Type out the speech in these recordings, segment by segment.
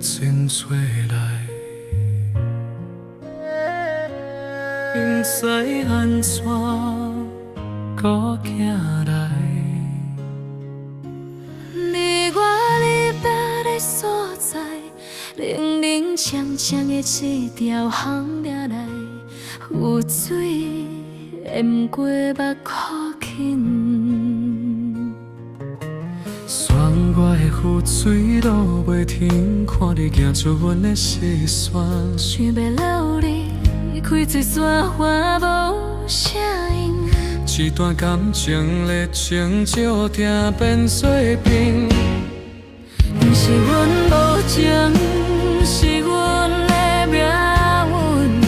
真做来，应知安怎顾囝来。离我离别的所在，零零青青的一条巷掠来，有水淹过目眶轻。选我的雨水落袂停，看你行出阮的视线。想要留你，开嘴山花无声音。一段感情热情，注定变做冰。不是阮无情，是阮的命运，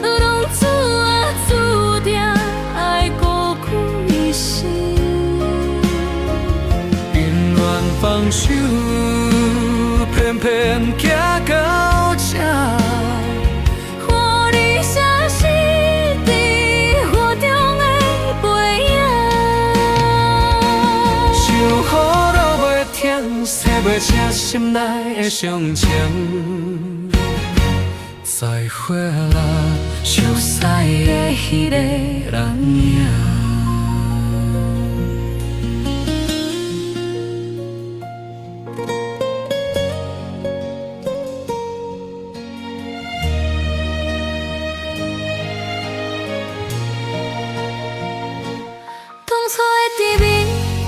拢注定爱孤苦一生。因缘放手，偏偏行到这。看你消失在雨中的背影，想雨落袂停，洗袂清心内的伤情。再会啦，熟悉的迄个人影。当初的甜蜜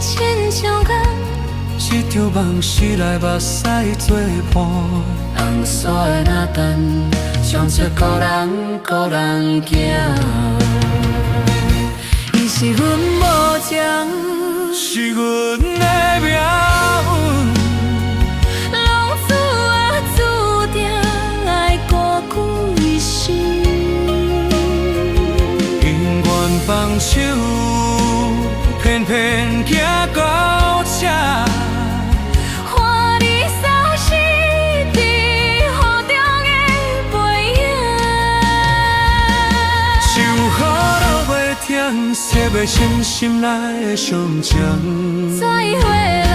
亲像港，一场梦醒来目屎作伴，红线的那等，相出孤人行。伊是阮无情，是阮的命运，拢注定爱孤苦一生。因缘放手，偏偏行到这。看你消失在雨中的背影，想雨落袂停，洗袂清心内的伤情。再会啦，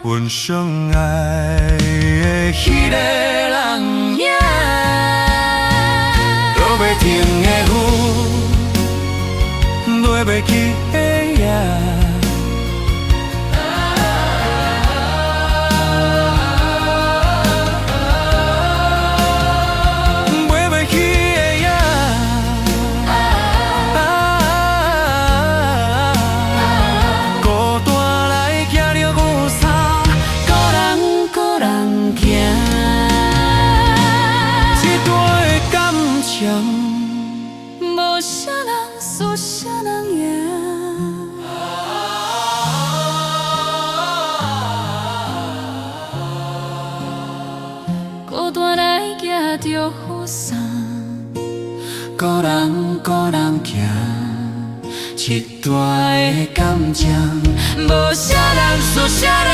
阮相爱的迄个人影，落袂停的雨，落袂去的夜。无啥人输，啥人赢。孤单来行着雨伞，孤人行，一段的感情，无啥人输，啥人